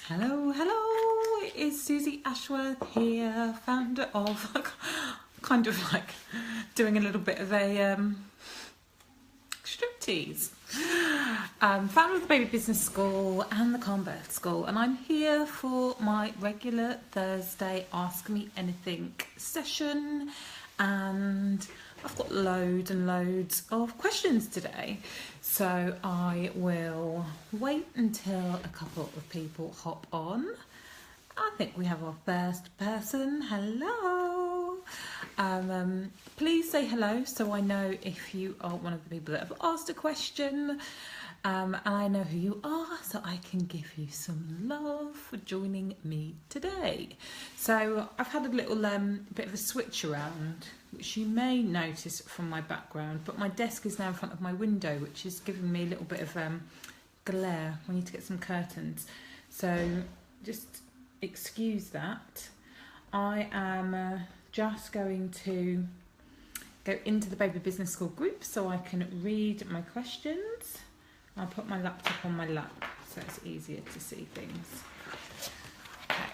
Hello, hello, it's Susie Ashworth here, founder of, kind of like doing a little bit of a striptease. Founder of the Baby Business School and the Calm Birth School, and I'm here for my regular Thursday Ask Me Anything session, and I've got loads and loads of questions today, so I will wait until a couple of people hop on. I think we have our first person. Hello. Please say hello so I know if you are one of the people that have asked a question, and I know who you are, so I can give you some love for joining me today. So I've had a little bit of a switch around, which you may notice from my background, but my desk is now in front of my window, which is giving me a little bit of glare. I need to get some curtains, so just excuse that. I am just going to go into the Baby Business School group so I can read my questions. I'll put my laptop on my lap so it's easier to see things. Okay.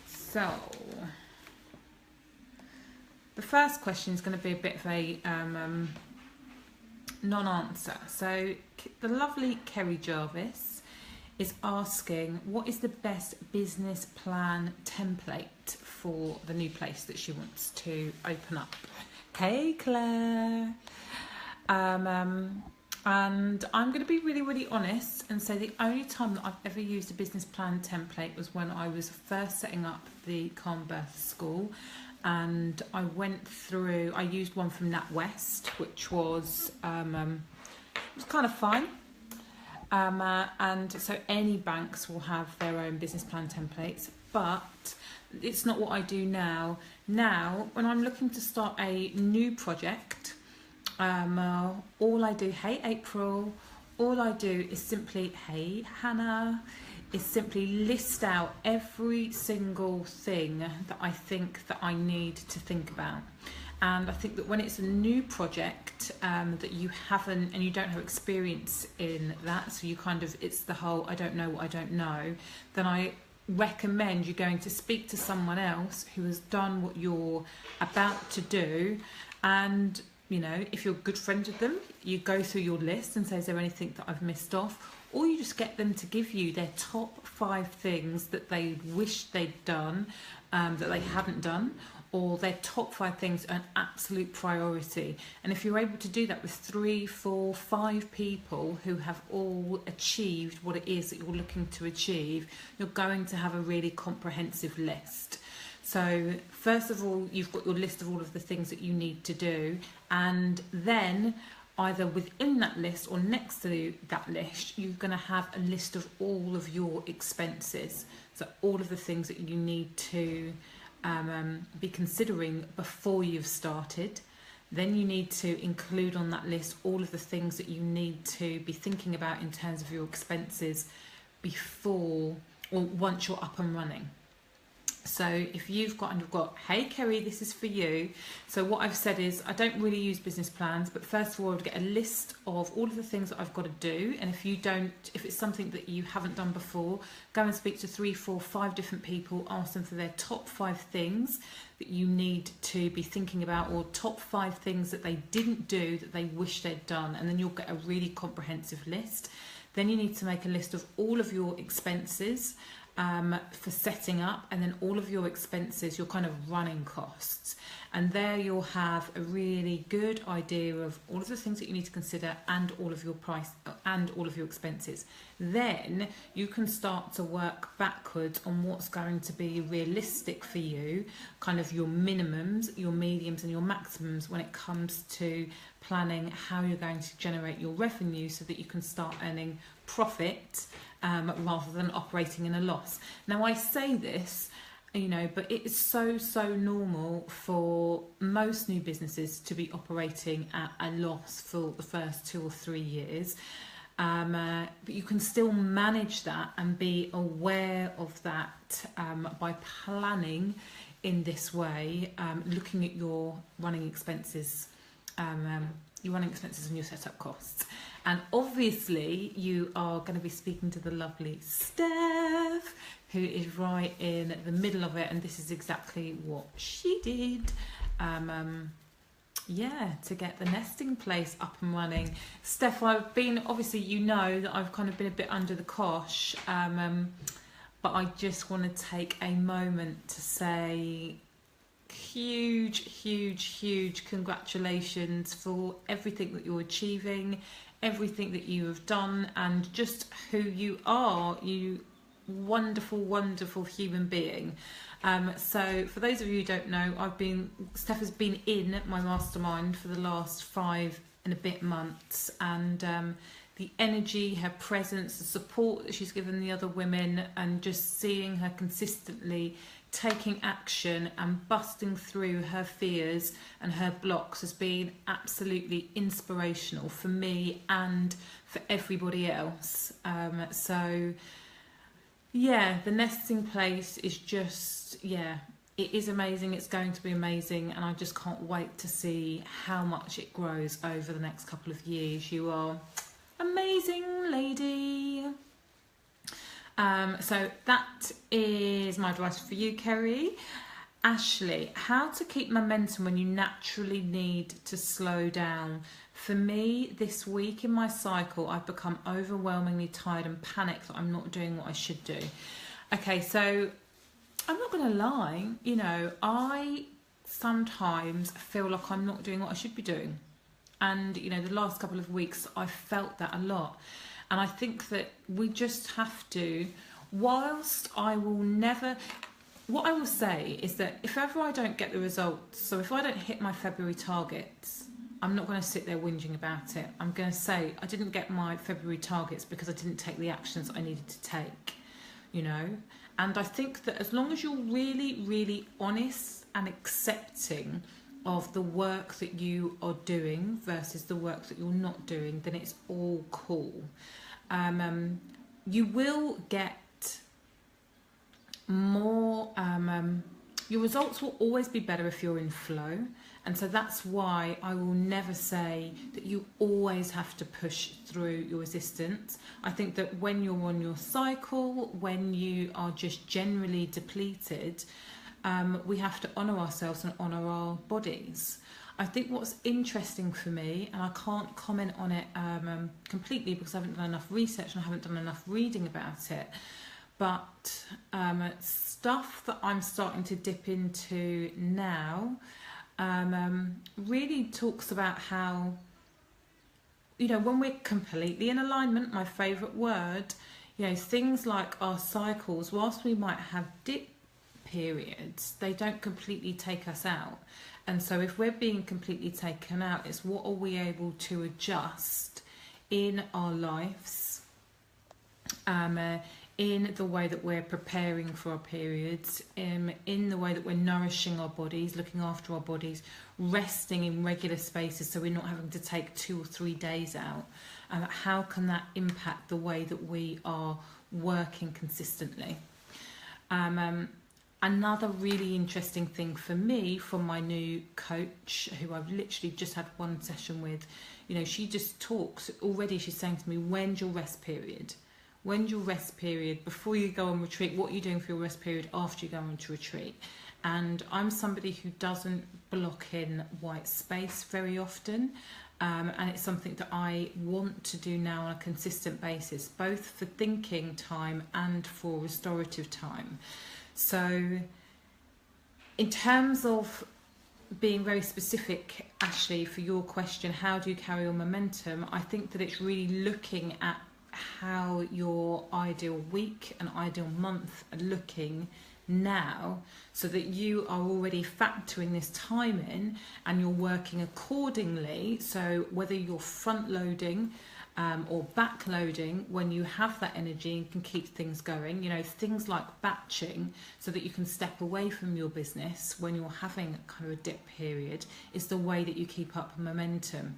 So the first question is going to be a bit of a non-answer. So the lovely Kerry Jarvis is asking, what is the best business plan template for the new place that she wants to open up? Hey Claire. And I'm going to be really, really honest and say the only time that I've ever used a business plan template was when I was first setting up the Calm Birth School, and I used one from NatWest, which was kind of fine. And so any banks will have their own business plan templates, but it's not what I do now. Now, when I'm looking to start a new project, all I do, hey April, all I do is simply, hey Hannah, is simply list out every single thing that I think that I need to think about. And I think that when it's a new project that you haven't, and you don't have experience in that, so you kind of, it's the whole I don't know what I don't know, then I recommend you going to speak to someone else who has done what you're about to do. And you know, if you're good friends with them, you go through your list and say, is there anything that I've missed off? Or you just get them to give you their top 5 things that they wish they'd done, that they haven't done, or their top 5 things are an absolute priority. And if you're able to do that with 3, 4, 5 people who have all achieved what it is that you're looking to achieve, you're going to have a really comprehensive list. So first of all, you've got your list of all of the things that you need to do, and then either within that list or next to that list, you're going to have a list of all of your expenses. So all of the things that you need to be considering before you've started. Then you need to include on that list all of the things that you need to be thinking about in terms of your expenses before or once you're up and running. So if you've got, hey Kerry, this is for you. So what I've said is I don't really use business plans, but first of all, I would get a list of all of the things that I've got to do. And if it's something that you haven't done before, go and speak to 3, 4, 5 different people, ask them for their top 5 things that you need to be thinking about, or top 5 things that they didn't do that they wish they'd done. And then you'll get a really comprehensive list. Then you need to make a list of all of your expenses for setting up, and then all of your expenses, your kind of running costs, and there you'll have a really good idea of all of the things that you need to consider and all of your price and all of your expenses. Then you can start to work backwards on what's going to be realistic for you, kind of your minimums, your mediums and your maximums when it comes to planning how you're going to generate your revenue so that you can start earning profit rather than operating in a loss. Now I say this, you know, but it is so normal for most new businesses to be operating at a loss for the first 2 or 3 years. But you can still manage that and be aware of that by planning in this way, looking at your running expenses your running expenses and your setup costs. And obviously you are going to be speaking to the lovely Steph, who is right in the middle of it, and this is exactly what she did. Yeah, to get the nesting place up and running. Steph, I've been, obviously you know that I've kind of been a bit under the cosh, but I just want to take a moment to say huge congratulations for everything that you're achieving, everything that you have done, and just who you are, you wonderful human being. So for those of you who don't know, Steph has been in my mastermind for the last 5 and a bit months, and the energy, her presence, the support that she's given the other women, and just seeing her consistently taking action and busting through her fears and her blocks has been absolutely inspirational for me and for everybody else. So yeah, the nesting place is just, yeah, it is amazing. It's going to be amazing, and I just can't wait to see how much it grows over the next couple of years. You are amazing, lady. So that is my advice for you, Kerry. Ashley, how to keep momentum when you naturally need to slow down? For me, this week in my cycle, I've become overwhelmingly tired and panicked that I'm not doing what I should do. Okay, so I'm not going to lie, you know, I sometimes feel like I'm not doing what I should be doing. And, you know, the last couple of weeks, I've felt that a lot. And I think that we just have to, whilst I will never, what I will say is that if ever I don't get the results, so if I don't hit my February targets, I'm not going to sit there whinging about it. I'm going to say I didn't get my February targets because I didn't take the actions I needed to take, you know. And I think that as long as you're really honest and accepting of the work that you are doing versus the work that you're not doing, then it's all cool. You will get more, your results will always be better if you're in flow. And so that's why I will never say that you always have to push through your resistance. I think that when you're on your cycle, when you are just generally depleted, we have to honour ourselves and honour our bodies. I think what's interesting for me, and I can't comment on it completely because I haven't done enough research and I haven't done enough reading about it, but stuff that I'm starting to dip into now really talks about how, you know, when we're completely in alignment, my favourite word, you know, things like our cycles, whilst we might have dip periods, they don't completely take us out. And so if we're being completely taken out, it's what are we able to adjust in our lives, in the way that we're preparing for our periods, in the way that we're nourishing our bodies, looking after our bodies, resting in regular spaces so we're not having to take 2 or 3 days out. And how can that impact the way that we are working consistently? Another really interesting thing for me from my new coach, who I've literally just had one session with, you know, she just talks already. She's saying to me, when's your rest period? When's your rest period? Before you go on retreat, what are you doing for your rest period after you go on to retreat? And I'm somebody who doesn't block in white space very often. And it's something that I want to do now on a consistent basis, both for thinking time and for restorative time. So in terms of being very specific, Ashley, for your question, how do you carry on momentum? I think that it's really looking at how your ideal week and ideal month are looking now, so that you are already factoring this time in and you're working accordingly. So whether you're front loading or back loading, when you have that energy and can keep things going, you know, things like batching, so that you can step away from your business when you're having kind of a dip period, is the way that you keep up momentum.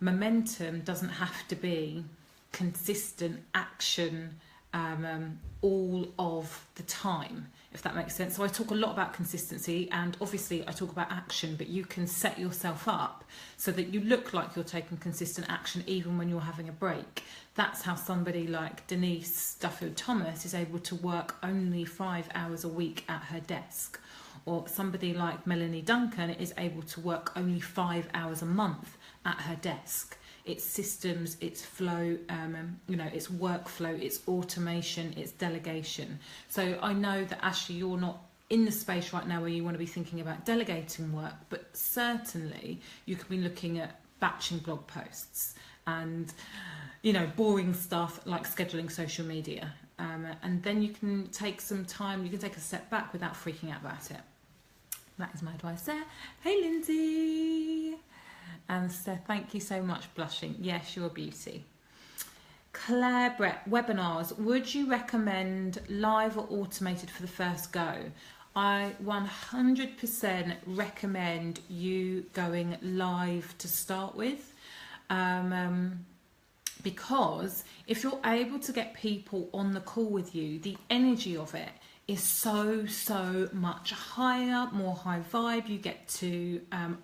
Momentum doesn't have to be consistent action all of the time, if that makes sense. So I talk a lot about consistency, and obviously I talk about action, but you can set yourself up so that you look like you're taking consistent action even when you're having a break. That's how somebody like Denise Duffield Thomas is able to work only 5 hours a week at her desk, or somebody like Melanie Duncan is able to work only 5 hours a month at her desk. It's systems, it's flow, it's workflow, it's automation, it's delegation. So I know that Ashley, you're not in the space right now where you want to be thinking about delegating work, but certainly you could be looking at batching blog posts and, boring stuff like scheduling social media. And then you can take some time, you can take a step back without freaking out about it. That is my advice there. Hey, Lindsay. And Steph, thank you so much, blushing. Yes, you're a beauty. Claire Brett, webinars. Would you recommend live or automated for the first go? I 100% recommend you going live to start with. Because if you're able to get people on the call with you, the energy of it is so much higher, more high vibe. You get to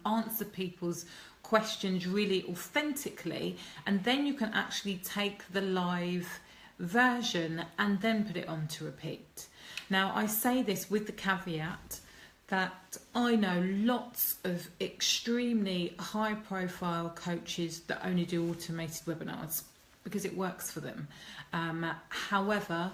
answer people's questions really authentically, and then you can actually take the live version and then put it on to repeat. Now, I say this with the caveat that I know lots of extremely high profile coaches that only do automated webinars because it works for them. However,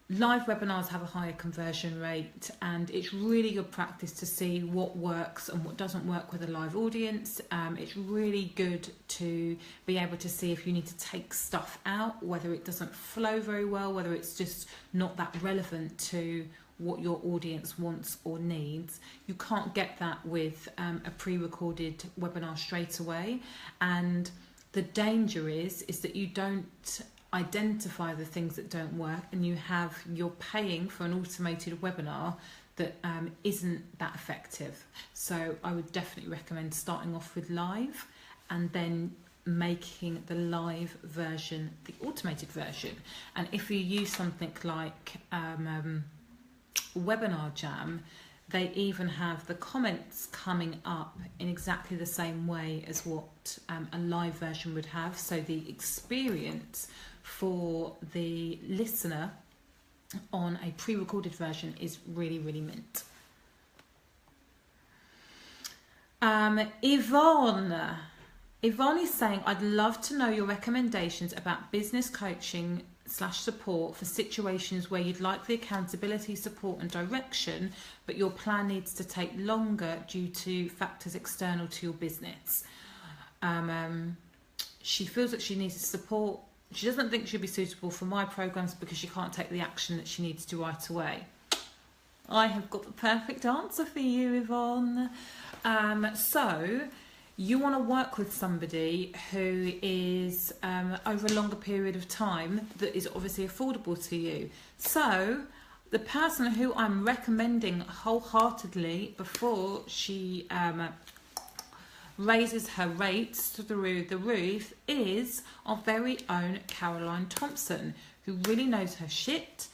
live webinars have a higher conversion rate, and it's really good practice to see what works and what doesn't work with a live audience. It's really good to be able to see if you need to take stuff out, whether it doesn't flow very well, whether it's just not that relevant to what your audience wants or needs. You can't get that with a pre-recorded webinar straight away, and the danger is that you don't identify the things that don't work, and you're paying for an automated webinar that isn't that effective. So I would definitely recommend starting off with live and then making the live version the automated version. And if you use something like Webinar Jam, they even have the comments coming up in exactly the same way as what a live version would have. So the experience for the listener on a pre-recorded version is really mint. Yvonne is saying, I'd love to know your recommendations about business coaching / support for situations where you'd like the accountability, support and direction, but your plan needs to take longer due to factors external to your business. She feels that she needs support. She doesn't think she'll be suitable for my programs because she can't take the action that she needs to right away. I have got the perfect answer for you, Yvonne. So you want to work with somebody who is over a longer period of time that is obviously affordable to you. So the person who I'm recommending wholeheartedly before she raises her rates to the roof is our very own Caroline Thompson, who really knows her shit,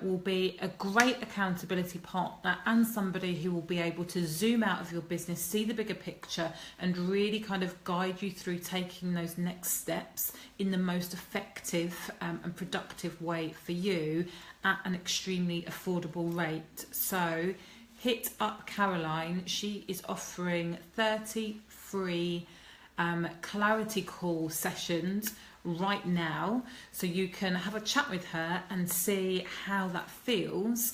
will be a great accountability partner and somebody who will be able to zoom out of your business, see the bigger picture and really kind of guide you through taking those next steps in the most effective and productive way for you at an extremely affordable rate. So hit up Caroline. She is offering 30 free clarity call sessions right now, so you can have a chat with her and see how that feels.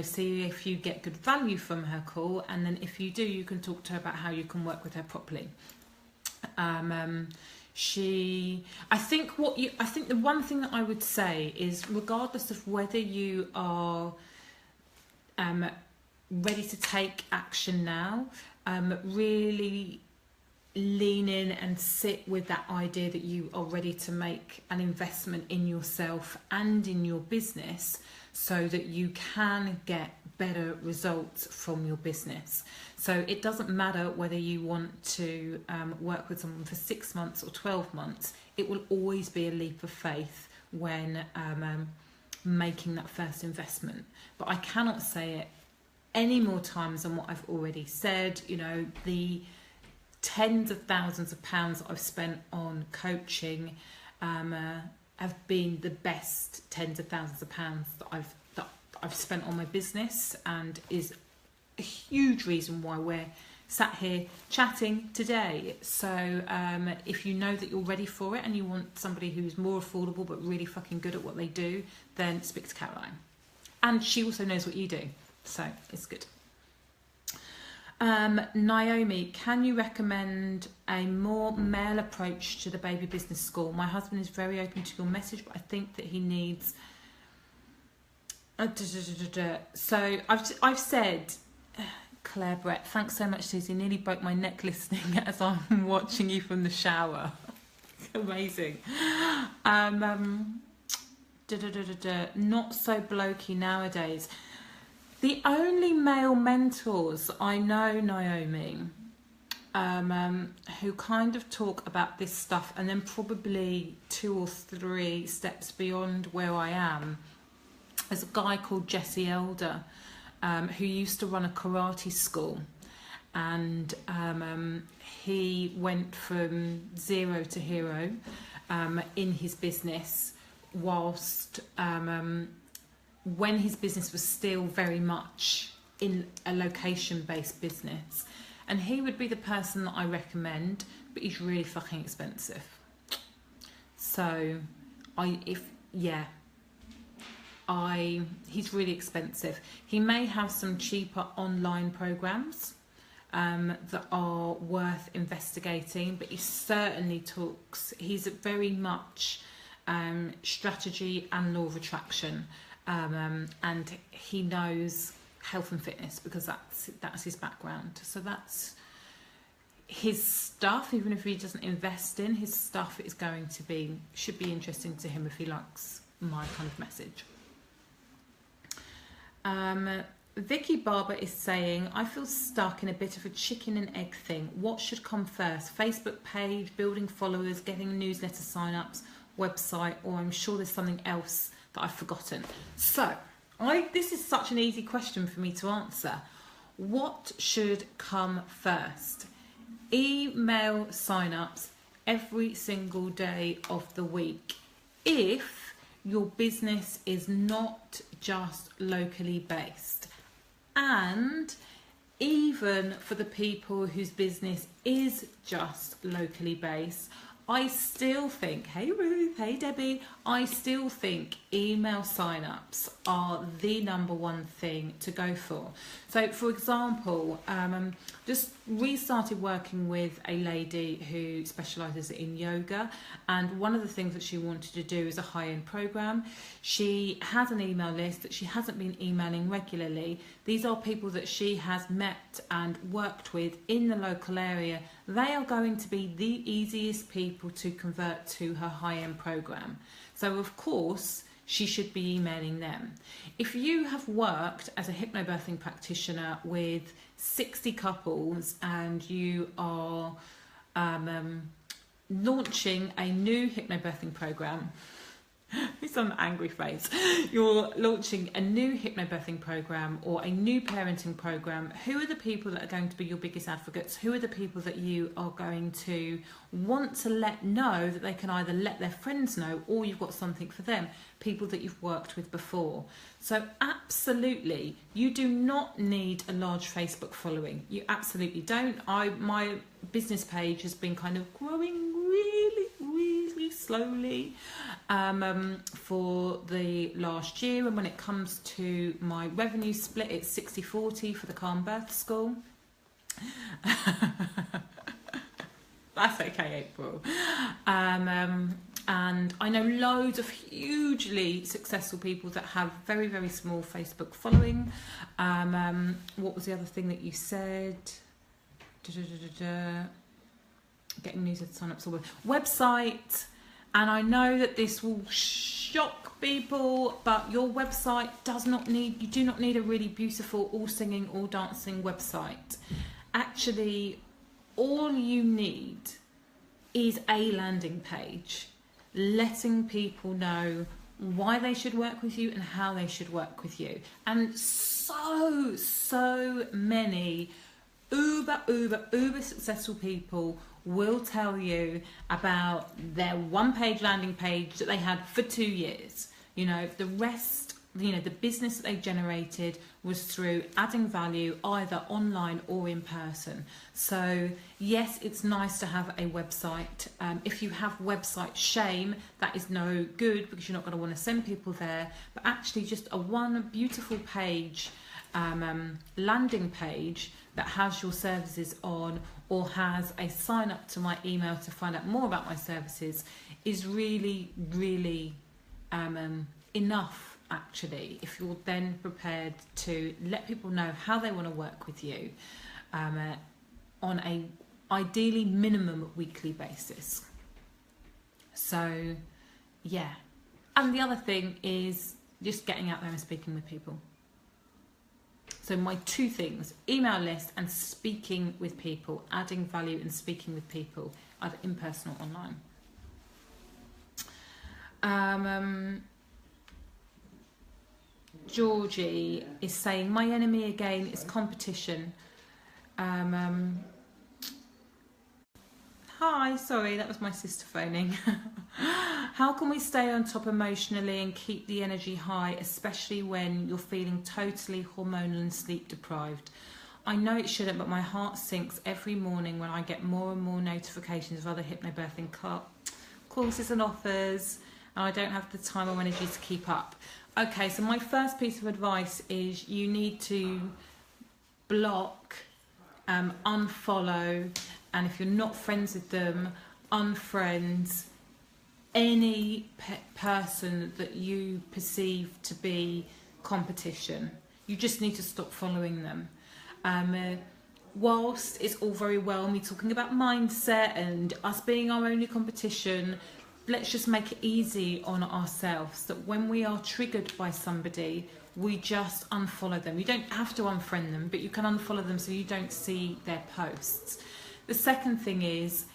See if you get good value from her call, and then if you do, you can talk to her about how you can work with her properly. I think the one thing that I would say is, regardless of whether you are ready to take action now, really lean in and sit with that idea that you are ready to make an investment in yourself and in your business so that you can get better results from your business. So it doesn't matter whether you want to work with someone for 6 months or 12 months, it will always be a leap of faith when making that first investment. But I cannot say it any more times than what I've already said. You know, the tens of thousands of pounds that I've spent on coaching have been the best tens of thousands of pounds that I've spent on my business, and is a huge reason why we're sat here chatting today. So if you know that you're ready for it and you want somebody who's more affordable but really fucking good at what they do, then speak to Caroline. And she also knows what you do, so it's good. Naomi, can you recommend a more male approach to the baby business school? My husband is very open to your message, but I think that he needs... So I've said... Claire Brett, thanks so much, Susie. Nearly broke my neck listening as I'm watching you from the shower. Amazing. Not so blokey nowadays. The only male mentors I know, Naomi, who kind of talk about this stuff and then probably 2 or 3 steps beyond where I am, is a guy called Jesse Elder, who used to run a karate school, and he went from zero to hero in his business, whilst when his business was still very much in a location-based business. And he would be the person that I recommend, but he's really fucking expensive. So he's really expensive. He may have some cheaper online programs that are worth investigating, but he certainly talks, he's very much strategy and law of attraction, and he knows health and fitness because that's his background. So that's his stuff. Even if he doesn't invest in his stuff, it's going to be, should be interesting to him if he likes my kind of message. Vicky Barber is saying, I feel stuck in a bit of a chicken and egg thing. What should come first? Facebook page, building followers, getting newsletter sign-ups, website, or I'm sure there's something else that I've forgotten. So, this is such an easy question for me to answer. What should come first? Email sign-ups every single day of the week. If your business is not just locally based, and even for the people whose business is just locally based, I still think, hey Ruth, hey Debbie, I still think email sign-ups are the #1 thing to go for. So for example, just restarted working with a lady who specialises in yoga, and one of the things that she wanted to do is a high-end program. She has an email list that she hasn't been emailing regularly. These are people that she has met and worked with in the local area. They are going to be the easiest people to convert to her high-end program. So of course, she should be emailing them. If you have worked as a hypnobirthing practitioner with 60 couples and you are launching a new hypnobirthing program, it's an angry face. You're launching a new hypnobirthing program or a new parenting program. Who are the people that are going to be your biggest advocates? Who are the people that you are going to want to let know that they can either let their friends know or you've got something for them? People that you've worked with before. So absolutely, you do not need a large Facebook following. You absolutely don't. My business page has been kind of growing really slowly for the last year, and when it comes to my revenue split, it's 60-40 for the Calm Birth School. That's okay, April. And I know loads of hugely successful people that have very, very small Facebook following. What was the other thing that you said? Getting newsletter sign-ups or website. And I know that this will shock people, but your website you do not need a really beautiful, all singing, all dancing website. Actually, all you need is a landing page. letting people know why they should work with you and how they should work with you. And so many uber successful people will tell you about their one-page landing page that they had for 2 years. You know, the rest, you know, the business that they generated was through adding value either online or in person. So yes, it's nice to have a website. If you have website shame, that is no good, because you're not going to want to send people there. But actually just a one beautiful page, landing page that has your services on, or has a sign up to my email to find out more about my services, is really enough, actually, if you're then prepared to let people know how they want to work with you on a ideally minimum weekly basis. So yeah, and the other thing is just getting out there and speaking with people. So my 2 things: email list and speaking with people, adding value and speaking with people, either in person or online. Georgie is saying, my enemy again is competition. Hi, sorry, that was my sister phoning. How can we stay on top emotionally and keep the energy high, especially when you're feeling totally hormonal and sleep deprived? I know it shouldn't, but my heart sinks every morning when I get more and more notifications of other hypnobirthing courses and offers, and I don't have the time or energy to keep up. Okay, so my first piece of advice is you need to block, unfollow, and if you're not friends with them, unfriend any person that you perceive to be competition. You just need to stop following them. Whilst it's all very well me talking about mindset and us being our only competition, let's just make it easy on ourselves, that when we are triggered by somebody, we just unfollow them. You don't have to unfriend them, but you can unfollow them so you don't see their posts. The second thing is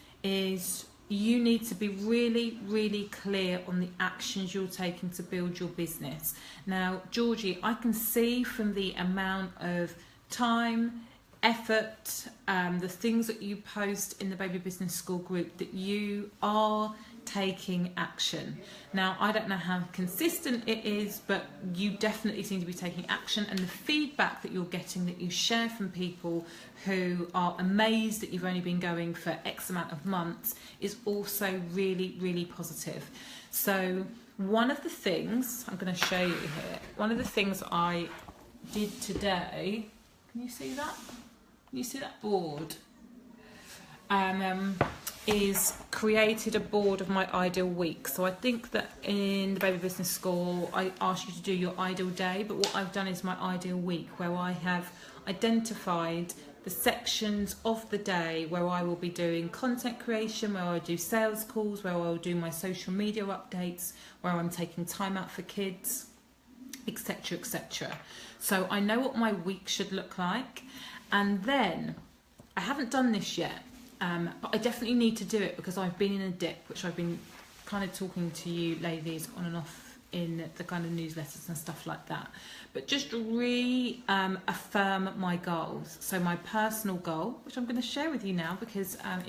you need to be really clear on the actions you're taking to build your business. Now, Georgie, I can see from the amount of time, effort, the things that you post in the Baby Business School group, that you are taking action. Now, I don't know how consistent it is, but you definitely seem to be taking action, and the feedback that you're getting, that you share from people who are amazed that you've only been going for X amount of months, is also really positive. So one of the things I'm going to show you here, one of the things I did today, can you see that? Can you see that board? Is created a board of my ideal week. So I think that in the Baby Business School I asked you to do your ideal day, but what I've done is my ideal week, where I have identified the sections of the day where I will be doing content creation, where I'll do sales calls, where I'll do my social media updates, where I'm taking time out for kids, etc, etc. So I know what my week should look like. And then I haven't done this yet, but I definitely need to do it because I've been in a dip, which I've been kind of talking to you ladies on and off in the kind of newsletters and stuff like that. But just affirm my goals. So my personal goal, which I'm going to share with you now because I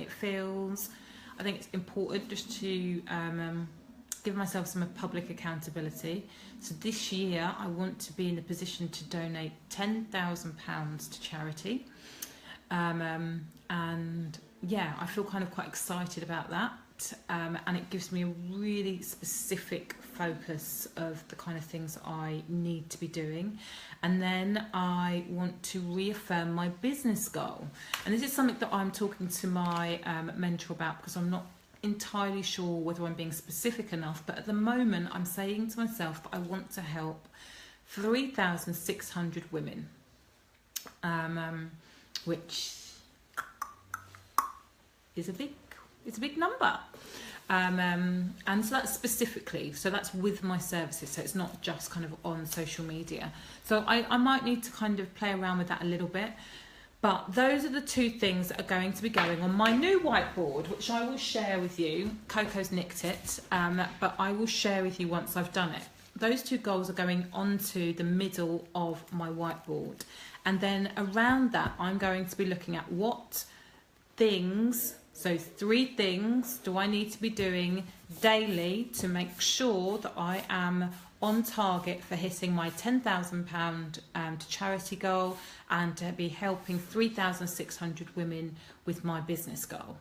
think it's important just to give myself some public accountability. So this year I want to be in the position to donate £10,000 to charity. And yeah, I feel kind of quite excited about that, and it gives me a really specific focus of the kind of things I need to be doing. And then I want to reaffirm my business goal, and this is something that I'm talking to my mentor about, because I'm not entirely sure whether I'm being specific enough, but at the moment I'm saying to myself that I want to help 3,600 women, which is a big number, and so that's specifically, so that's with my services, so it's not just kind of on social media. So I might need to kind of play around with that a little bit, But those are the two things that are going to be going on my new whiteboard, which I will share with you. Coco's nicked it, but I will share with you once I've done it. Those two goals are going onto the middle of my whiteboard. And then around that, I'm going to be looking at what things, so 3 things, do I need to be doing daily to make sure that I am on target for hitting my £10,000 to charity goal and to be helping 3,600 women with my business goal.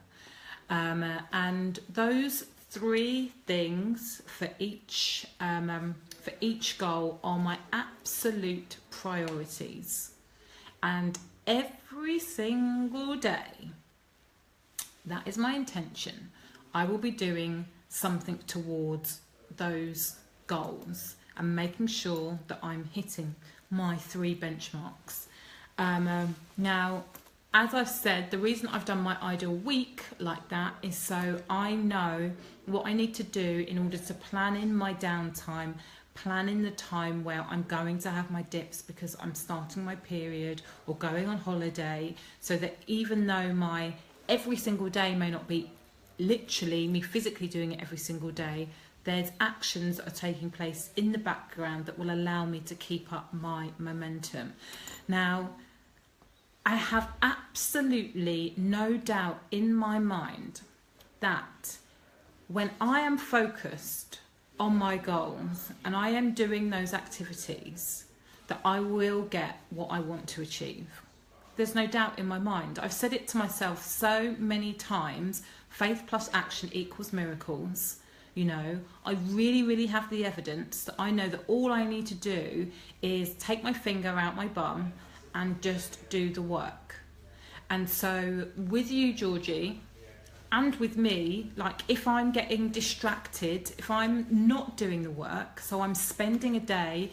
And those 3 things for each goal are my absolute priorities. And every single day, that is my intention, I will be doing something towards those goals and making sure that I'm hitting my 3 benchmarks. Now, as I've said, the reason I've done my ideal week like that is so I know what I need to do in order to plan in my downtime, plan in the time where I'm going to have my dips because I'm starting my period or going on holiday, so that even though my every single day may not be literally me physically doing it every single day, there's actions that are taking place in the background that will allow me to keep up my momentum. Now, I have absolutely no doubt in my mind that when I am focused on my goals and I am doing those activities, that I will get what I want to achieve. There's no doubt in my mind. I've said it to myself so many times, faith plus action equals miracles. You know, I really have the evidence that I know that all I need to do is take my finger out my bum and just do the work. And so with you, Georgie, and with me, like if I'm getting distracted, if I'm not doing the work, so I'm spending a day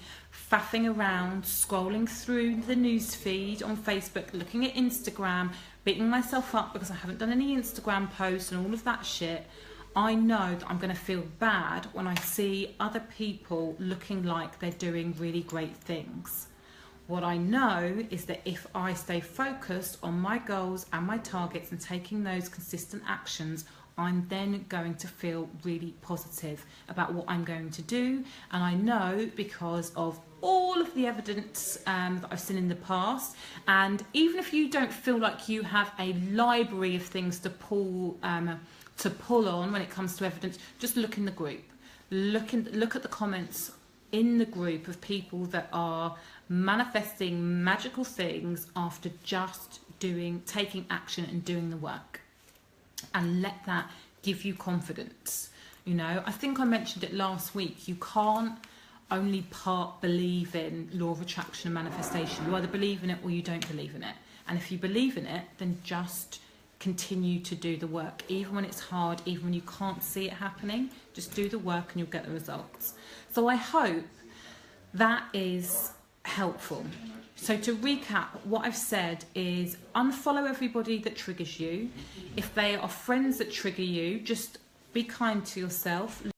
faffing around, scrolling through the news feed on Facebook, looking at Instagram, beating myself up because I haven't done any Instagram posts and all of that shit, I know that I'm going to feel bad when I see other people looking like they're doing really great things. What I know is that if I stay focused on my goals and my targets and taking those consistent actions, I'm then going to feel really positive about what I'm going to do. And I know because of all of the evidence that I've seen in the past, and even if you don't feel like you have a library of things to pull on when it comes to evidence, just look in the group. Look at the comments in the group of people that are manifesting magical things after just taking action and doing the work, and let that give you confidence. You know, I think I mentioned it last week, you can't only believe in law of attraction and manifestation. You either believe in it or you don't believe in it. And if you believe in it, then just continue to do the work, even when it's hard, even when you can't see it happening. Just do the work and you'll get the results. So I hope that is helpful. So to recap, what I've said is unfollow everybody that triggers you. If they are friends that trigger you, just be kind to yourself.